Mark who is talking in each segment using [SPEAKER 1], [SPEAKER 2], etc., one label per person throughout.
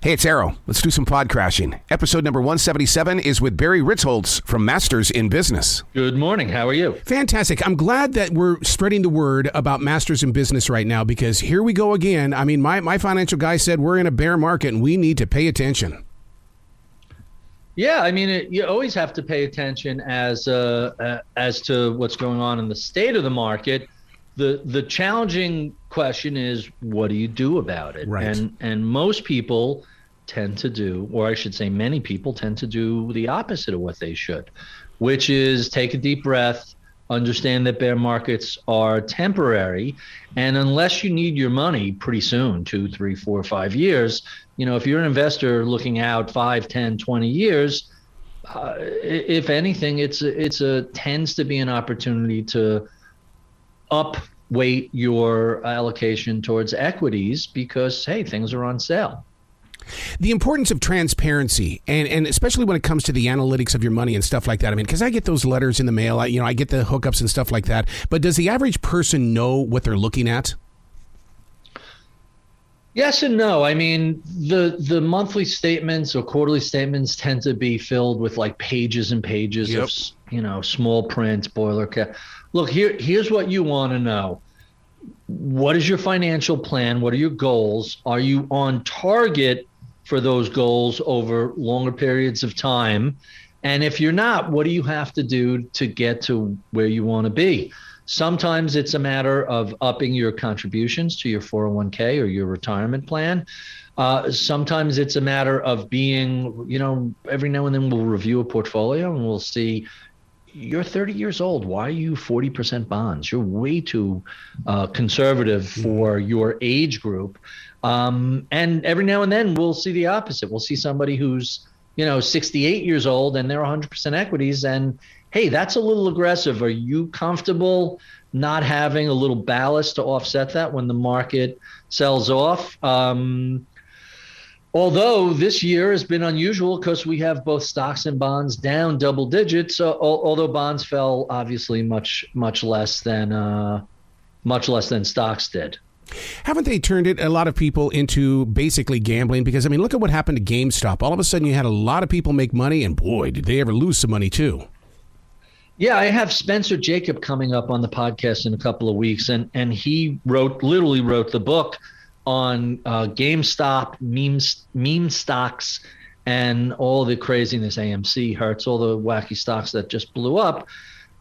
[SPEAKER 1] Hey, it's Arrow. Let's do some pod crashing. Episode number 177 is with Barry Ritholtz from Masters in Business.
[SPEAKER 2] Good morning. How are you?
[SPEAKER 1] Fantastic. I'm glad that we're spreading the word about Masters in Business right now, because here we go again. I mean, my financial guy said we're in a bear market and we need to pay attention.
[SPEAKER 2] Yeah, I mean, you always have to pay attention as to what's going on in the state of the market. The challenging question is, what do you do about it?
[SPEAKER 1] Right.
[SPEAKER 2] And most people tend to do, or I should say many people tend to do the opposite of what they should, which is take a deep breath, understand that bear markets are temporary. And unless you need your money pretty soon, 2, 3, 4, 5 years, if you're an investor looking out 5, 10, 20 years, if anything, it's tends to be an opportunity to upweight your allocation towards equities because, hey, things are on sale.
[SPEAKER 1] The importance of transparency, and especially when it comes to the analytics of your money and stuff like that. I mean, because I get those letters in the mail, I get the hookups and stuff like that. But does the average person know what they're looking at?
[SPEAKER 2] Yes and no. I mean, the monthly statements or quarterly statements tend to be filled with like pages and pages of, small print, boilerplate. Look, here's what you want to know. What is your financial plan? What are your goals? Are you on target for those goals over longer periods of time? And if you're not, what do you have to do to get to where you want to be? Sometimes it's a matter of upping your contributions to your 401k or your retirement plan. Sometimes it's a matter of being, every now and then we'll review a portfolio and we'll see, you're 30 years old. Why are you 40% bonds? You're way too conservative for your age group. And every now and then we'll see the opposite. We'll see somebody who's, 68 years old and they're 100% equities. And hey, that's a little aggressive. Are you comfortable not having a little ballast to offset that when the market sells off? Although this year has been unusual because we have both stocks and bonds down double digits, although bonds fell obviously much less than stocks did.
[SPEAKER 1] Haven't they turned a lot of people into basically gambling? Because, I mean, look at what happened to GameStop. All of a sudden you had a lot of people make money, and boy, did they ever lose some money too.
[SPEAKER 2] Yeah, I have Spencer Jacob coming up on the podcast in a couple of weeks, and he literally wrote the book on GameStop, meme stocks, and all the craziness, AMC, Hertz, all the wacky stocks that just blew up.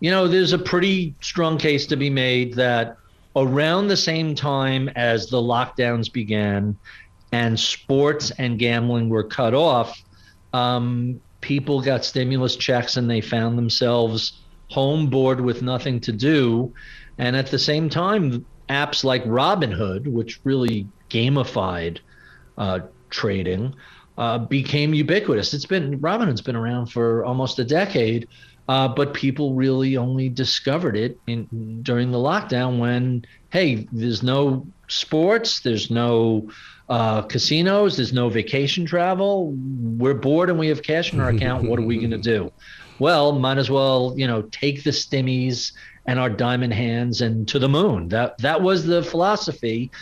[SPEAKER 2] There's a pretty strong case to be made that around the same time as the lockdowns began and sports and gambling were cut off, people got stimulus checks and they found themselves home bored with nothing to do. And at the same time, apps like Robinhood, which really gamified trading, became ubiquitous. Robinhood's been around for almost a decade, but people really only discovered it during the lockdown when, hey, there's no sports, there's no casinos, there's no vacation travel. We're bored and we have cash in our account. What are we going to do? Well, might as well, take the stimmies and our diamond hands and to the moon. That was the philosophy.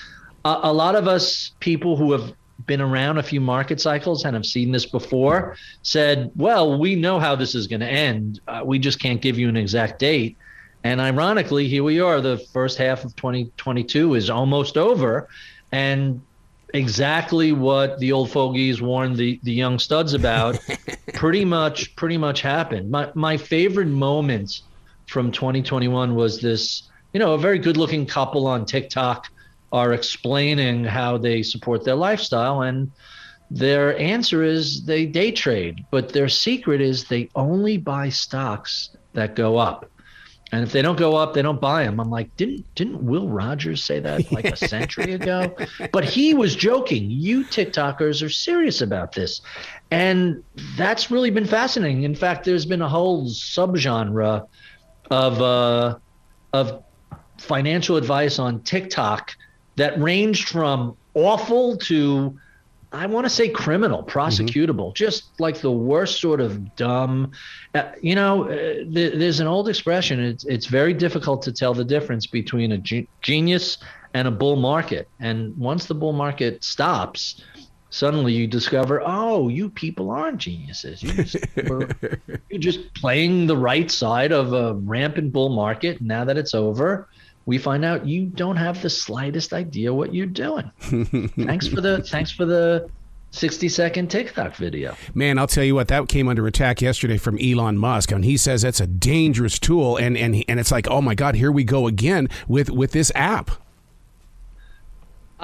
[SPEAKER 2] A lot of us people who have been around a few market cycles and have seen this before said, well, we know how this is going to end. We just can't give you an exact date. And ironically, here we are. The first half of 2022 is almost over. And exactly what the old fogies warned the young studs about pretty much happened. My favorite moment from 2021 was this, a very good looking couple on TikTok are explaining how they support their lifestyle, and their answer is they day trade, but their secret is they only buy stocks that go up. And if they don't go up, they don't buy them. I'm like, didn't Will Rogers say that like a century ago? But he was joking. You TikTokers are serious about this. And that's really been fascinating. In fact, there's been a whole subgenre of financial advice on TikTok that ranged from awful to, I want to say, criminal, prosecutable, just like the worst sort of dumb. There's an old expression. It's very difficult to tell the difference between a genius and a bull market. And once the bull market stops, suddenly you discover, oh, you people aren't geniuses. You're just playing the right side of a rampant bull market. Now that it's over, we find out you don't have the slightest idea what you're doing. Thanks for the 60-second TikTok video.
[SPEAKER 1] Man, I'll tell you what, that came under attack yesterday from Elon Musk, and he says that's a dangerous tool, and it's like, oh my God, here we go again with this app.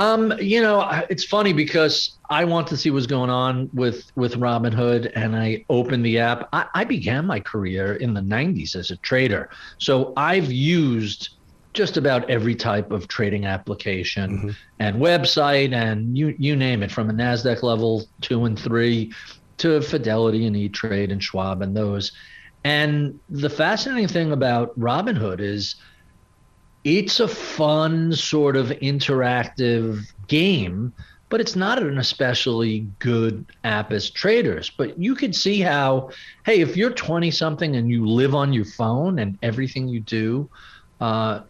[SPEAKER 2] It's funny because I want to see what's going on with Robinhood, and I opened the app. I began my career in the 90s as a trader, so I've used just about every type of trading application and website, and you name it, from a NASDAQ level 2 and 3 to Fidelity and E-Trade and Schwab and those. And the fascinating thing about Robinhood is it's a fun sort of interactive game, but it's not an especially good app as traders. But you could see how, hey, if you're 20 something and you live on your phone and everything you do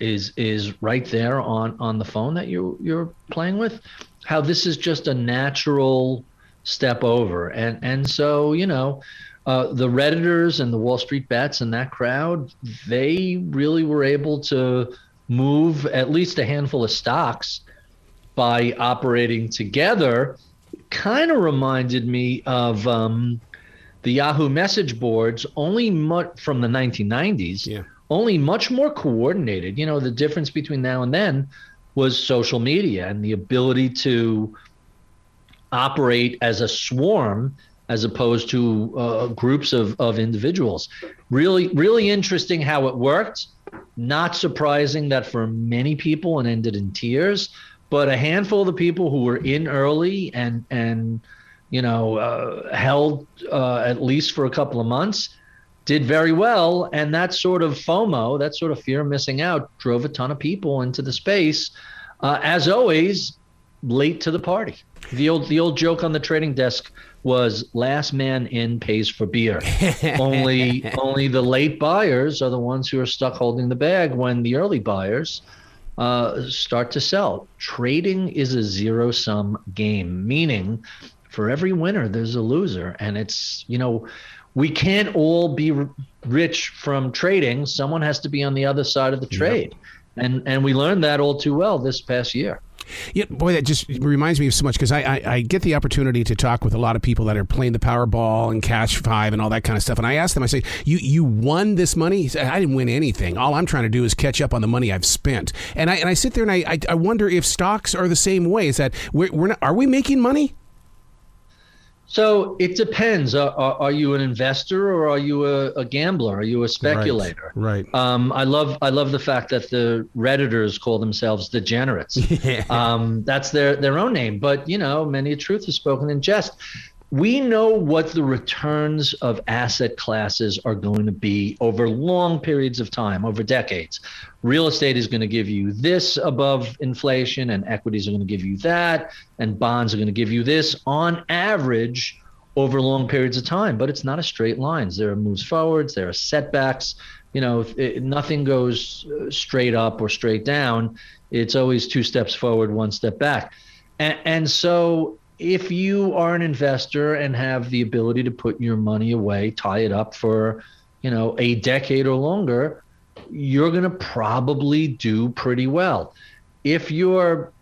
[SPEAKER 2] is right there on the phone that you're playing with, how this is just a natural step over. And so, the Redditors and the Wall Street Bets and that crowd, they really were able to move at least a handful of stocks by operating together. Kind of reminded me of the Yahoo message boards, only from the 1990s. Yeah. Only much more coordinated. The difference between now and then was social media and the ability to operate as a swarm as opposed to groups of individuals. Really, really interesting how it worked. Not surprising that for many people it ended in tears, but a handful of the people who were in early and held at least for a couple of months did very well. And that sort of FOMO, that sort of fear of missing out, drove a ton of people into the space. As always, late to the party. The old joke on the trading desk was last man in pays for beer. only the late buyers are the ones who are stuck holding the bag when the early buyers start to sell. Trading is a zero-sum game, meaning for every winner, there's a loser. And it's, we can't all be rich from trading. Someone has to be on the other side of the trade. Yep. And we learned that all too well this past year.
[SPEAKER 1] Yeah, boy, that just reminds me of so much, because I get the opportunity to talk with a lot of people that are playing the Powerball and Cash 5 and all that kind of stuff. And I ask them, I say, you won this money? He said, I didn't win anything. All I'm trying to do is catch up on the money I've spent. And I sit there and I wonder if stocks are the same way. Is that are we making money?
[SPEAKER 2] So it depends. Are you an investor or are you a gambler? Are you a speculator?
[SPEAKER 1] Right.
[SPEAKER 2] I love the fact that the Redditors call themselves degenerates. Yeah. That's their own name. But many a truth is spoken in jest. We know what the returns of asset classes are going to be over long periods of time, over decades. Real estate is going to give you this above inflation, and equities are going to give you that, and bonds are going to give you this on average over long periods of time. But it's not a straight line. There are moves forwards, there are setbacks. Nothing goes straight up or straight down. It's always 2 steps forward, 1 step back. And so if you are an investor and have the ability to put your money away, tie it up for, a decade or longer, you're going to probably do pretty well. If you're,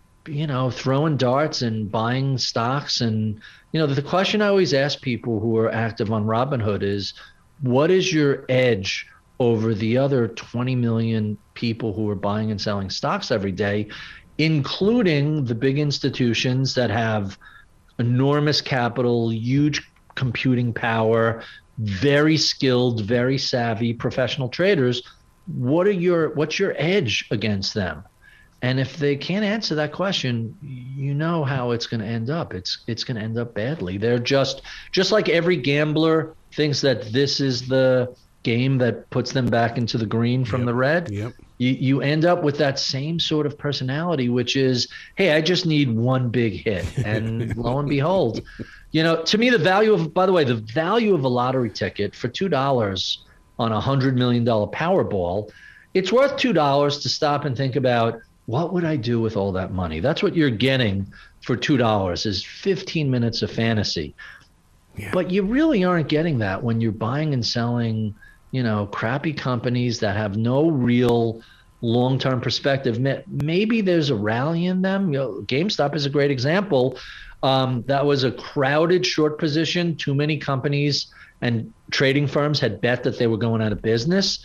[SPEAKER 2] throwing darts and buying stocks, and, the question I always ask people who are active on Robinhood is, what is your edge over the other 20 million people who are buying and selling stocks every day, including the big institutions that have enormous capital, huge computing power, very skilled, very savvy professional traders? What's your edge against them? And if they can't answer that question, you know how it's going to end up. It's going to end up badly. They're just like every gambler thinks that this is the game that puts them back into the green from the red.
[SPEAKER 1] Yep.
[SPEAKER 2] You end up with that same sort of personality, which is, hey, I just need one big hit. And lo and behold, to me, the value of a lottery ticket for $2 on $100 million Powerball, it's worth $2 to stop and think about, what would I do with all that money? That's what you're getting for $2 is 15 minutes of fantasy. Yeah. But you really aren't getting that when you're buying and selling, crappy companies that have no real long-term perspective. Maybe there's a rally in them. GameStop is a great example. That was a crowded short position. Too many companies and trading firms had bet that they were going out of business.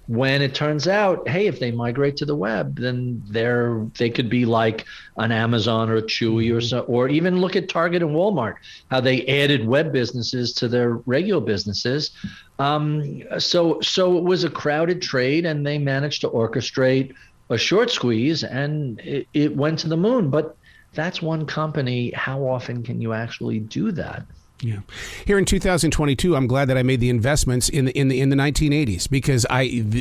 [SPEAKER 2] When it turns out, hey, if they migrate to the web, then they could be like an Amazon or a Chewy or even look at Target and Walmart, how they added web businesses to their regular businesses. So it was a crowded trade, and they managed to orchestrate a short squeeze, and it went to the moon. But that's one company. How often can you actually do that?
[SPEAKER 1] Yeah. Here in 2022, I'm glad that I made the investments in the 1980s because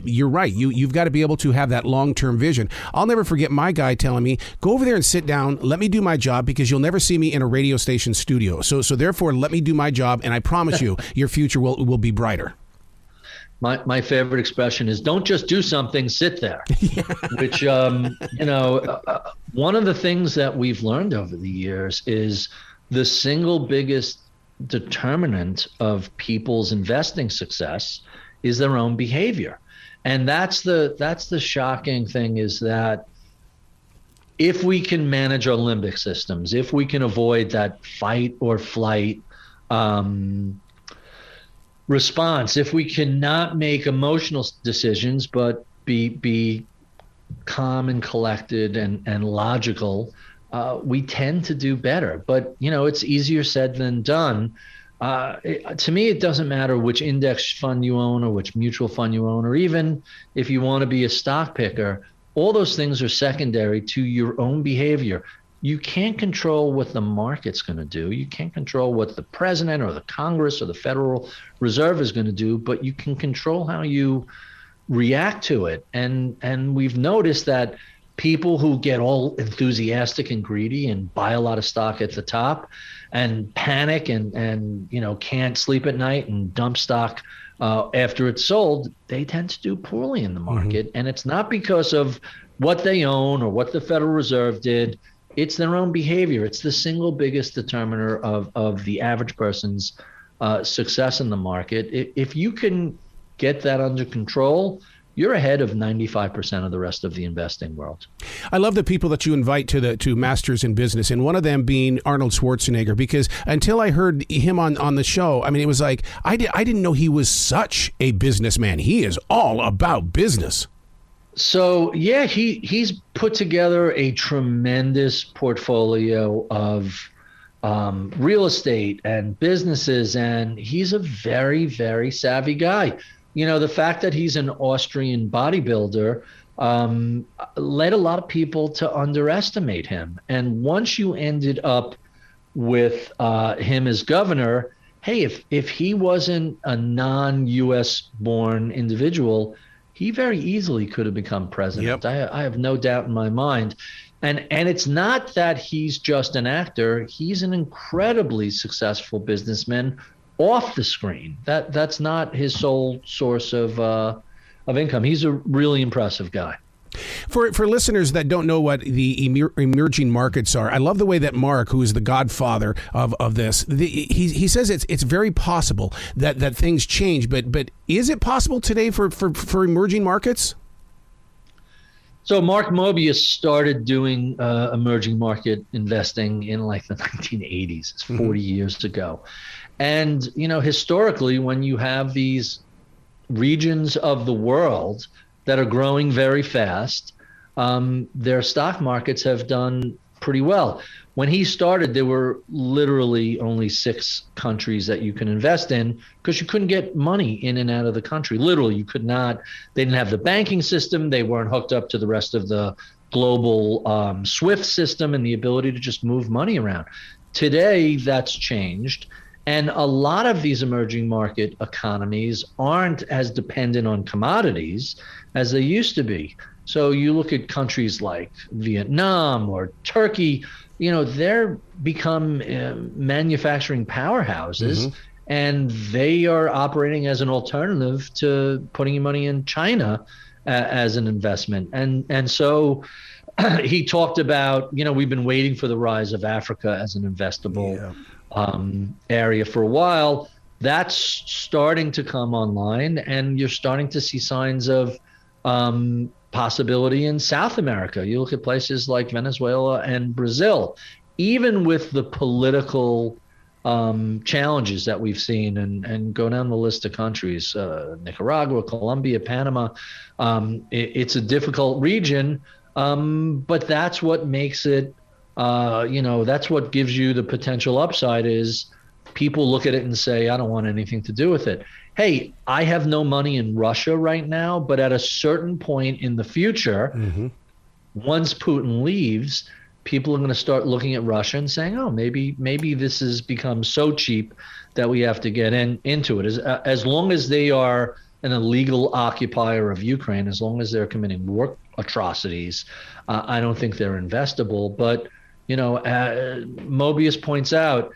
[SPEAKER 1] you're right. You've got to be able to have that long-term vision. I'll never forget my guy telling me, go over there and sit down. Let me do my job because you'll never see me in a radio station studio. So therefore, let me do my job. And I promise you, your future will be brighter.
[SPEAKER 2] My favorite expression is don't just do something, sit there, which, one of the things that we've learned over the years is the single biggest determinant of people's investing success is their own behavior. And that's the shocking thing, is that if we can manage our limbic systems, if we can avoid that fight or flight response, if we cannot make emotional decisions but be calm and collected and logical, we tend to do better. But, it's easier said than done. To me, it doesn't matter which index fund you own or which mutual fund you own, or even if you want to be a stock picker, all those things are secondary to your own behavior. You can't control what the market's going to do. You can't control what the president or the Congress or the Federal Reserve is going to do, but you can control how you react to it. And we've noticed that people who get all enthusiastic and greedy and buy a lot of stock at the top and panic and can't sleep at night and dump stock after it's sold, they tend to do poorly in the market. Mm-hmm. And it's not because of what they own or what the Federal Reserve did. It's their own behavior. It's the single biggest determiner of the average person's success in the market. If you can get that under control, you're ahead of 95% of the rest of the investing world.
[SPEAKER 1] I love the people that you invite to Masters in Business, and one of them being Arnold Schwarzenegger, because until I heard him on the show, it was like, I didn't know he was such a businessman. He is all about business.
[SPEAKER 2] So, yeah, he's put together a tremendous portfolio of real estate and businesses, and he's a very, very savvy guy. The fact that he's an Austrian bodybuilder led a lot of people to underestimate him. And once you ended up with him as governor, hey, if he wasn't a non-U.S. born individual, he very easily could have become president. Yep. I have no doubt in my mind. And it's not that he's just an actor. He's an incredibly successful businessman off the screen. That's not his sole source of income. He's a really impressive guy.
[SPEAKER 1] For listeners that don't know what the emerging markets are, I love the way that Mark, who is the godfather of this, he says it's very possible that things change. But is it possible today for emerging markets?
[SPEAKER 2] So Mark Mobius started doing emerging market investing in like the 1980s. It's 40 years ago. And, historically, when you have these regions of the world that are growing very fast, their stock markets have done pretty well. When he started, there were literally only 6 countries that you can invest in because you couldn't get money in and out of the country. Literally, you could not. They didn't have the banking system. They weren't hooked up to the rest of the global SWIFT system and the ability to just move money around. Today, that's changed. And a lot of these emerging market economies aren't as dependent on commodities as they used to be. So you look at countries like Vietnam or Turkey, they're become manufacturing powerhouses, and they are operating as an alternative to putting your money in China as an investment. And so He talked about, we've been waiting for the rise of Africa as an investable area for a while. That's starting to come online, and you're starting to see signs of possibility in South America. You look at places like Venezuela and Brazil, even with the political challenges that we've seen, and go down the list of countries, Nicaragua, Colombia, Panama. It's a difficult region, but that's what makes it, that's what gives you the potential upside, is people look at it and say, I don't want anything to do with it. Hey, I have no money in Russia right now, but at a certain point in the future, once Putin leaves, people are going to start looking at Russia and saying, oh, maybe this has become so cheap that we have to get into it. As long as they are an illegal occupier of Ukraine, as long as they're committing war atrocities, I don't think they're investable. But, Mobius points out,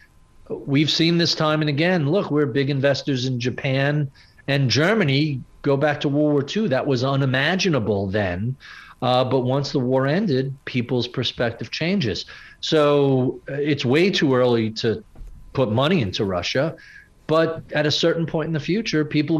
[SPEAKER 2] we've seen this time and again. Look, we're big investors in Japan and Germany. Go back to World War II. That was unimaginable then. But once the war ended, people's perspective changes. So it's way too early to put money into Russia. But at a certain point in the future, people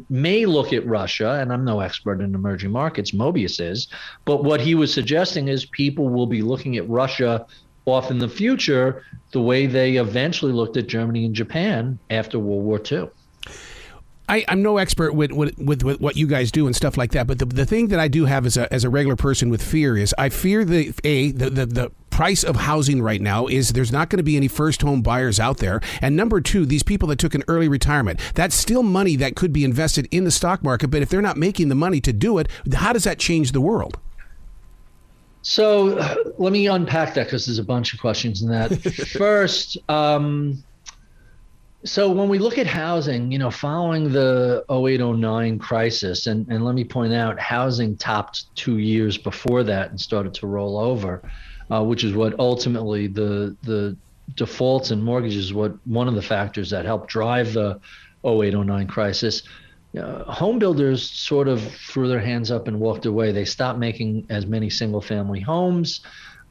[SPEAKER 2] may look at Russia, and I'm no expert in emerging markets, Mobius is, but what he was suggesting is people will be looking at Russia off in the future the way they eventually looked at Germany and Japan after World War II.
[SPEAKER 1] I'm no expert with what you guys do and stuff like that, but the thing that I do have as a regular person with fear is I fear the price of housing right now is there's not going to be any first home buyers out there, and number two, these people that took an early retirement, that's still money that could be invested in the stock market, but if they're not making the money to do it, how does that change the world?
[SPEAKER 2] So let me unpack that, because there's a bunch of questions in that. First, so when we look at housing, following the 08-09 crisis, and let me point out, housing topped 2 years before that and started to roll over, which is what ultimately the defaults and mortgages, one of the factors that helped drive the 08-09 crisis. Home builders sort of threw their hands up and walked away. They stopped making as many single-family homes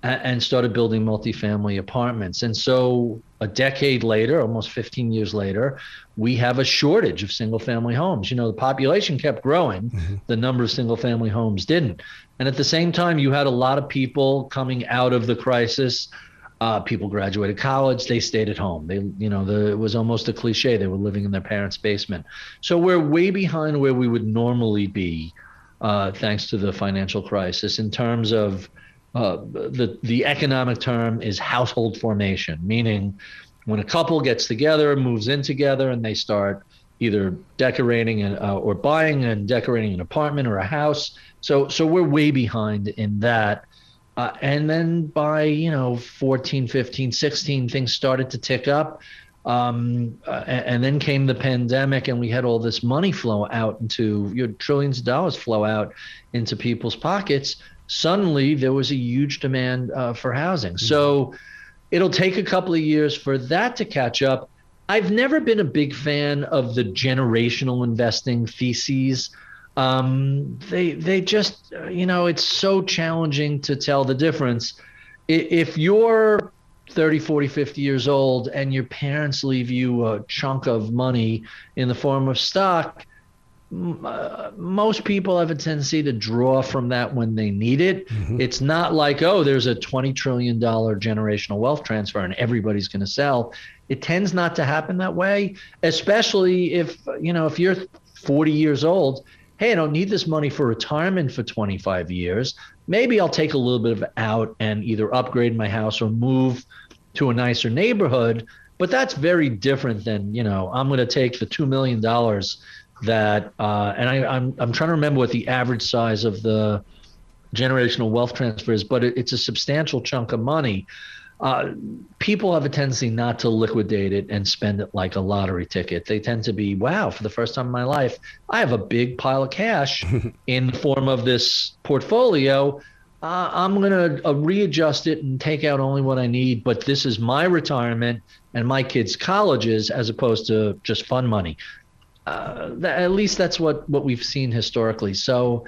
[SPEAKER 2] and started building multifamily apartments. And so a decade later, almost 15 years later, we have a shortage of single-family homes. The population kept growing. The number of single-family homes didn't. And at the same time, you had a lot of people coming out of the crisis. People graduated college, they stayed at home. It was almost a cliche. They were living in their parents' basement. So we're way behind where we would normally be, thanks to the financial crisis, in terms of the economic term is household formation, meaning when a couple gets together, moves in together, and they start either decorating or buying and decorating an apartment or a house. So we're way behind in that. And then by, 14, 15, 16, things started to tick up. And then came the pandemic, and we had all this money flow out trillions of dollars flow out into people's pockets. Suddenly there was a huge demand for housing. So it'll take a couple of years for that to catch up. I've never been a big fan of the generational investing theses. They just, it's so challenging to tell the difference. If you're 30, 40, 50 years old and your parents leave you a chunk of money in the form of stock, most people have a tendency to draw from that when they need it. It's not like, there's a $20 trillion generational wealth transfer and everybody's going to sell. It tends not to happen that way, especially if you're 40 years old. Hey, I don't need this money for retirement for 25 years. Maybe I'll take a little bit of it out and either upgrade my house or move to a nicer neighborhood. But that's very different than, I'm going to take the $2 million that, and I'm trying to remember what the average size of the generational wealth transfer is, but it's a substantial chunk of money. People have a tendency not to liquidate it and spend it like a lottery ticket. They tend to be, wow, for the first time in my life, I have a big pile of cash in the form of this portfolio. I'm going to readjust it and take out only what I need, but this is my retirement and my kids' colleges as opposed to just fun money. At least that's what we've seen historically. So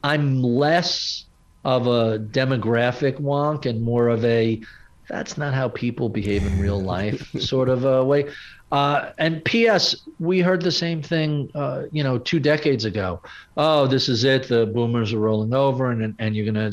[SPEAKER 2] I'm less of a demographic wonk and more of a that's not how people behave in real life sort of a way. And P.S., we heard the same thing, 2 decades ago. Oh, this is it. The boomers are rolling over and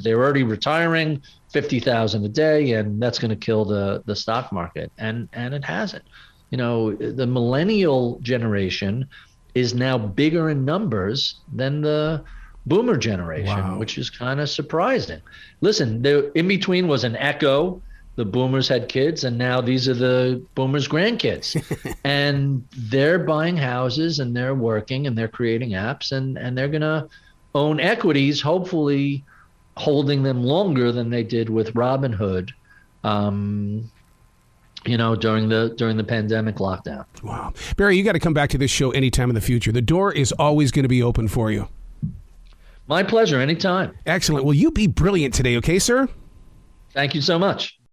[SPEAKER 2] they're already retiring 50,000 a day, and that's going to kill the stock market. And it hasn't. The millennial generation is now bigger in numbers than the boomer generation, wow, which is kind of surprising. Listen, the in between was an echo. The boomers had kids, and now these are the boomers' grandkids. And they're buying houses, and they're working, and they're creating apps, and they're going to own equities, hopefully holding them longer than they did with Robinhood, during the pandemic lockdown.
[SPEAKER 1] Wow. Barry, you got to come back to this show anytime in the future. The door is always going to be open for you.
[SPEAKER 2] My pleasure, anytime.
[SPEAKER 1] Excellent. Well, you be brilliant today, okay, sir?
[SPEAKER 2] Thank you so much.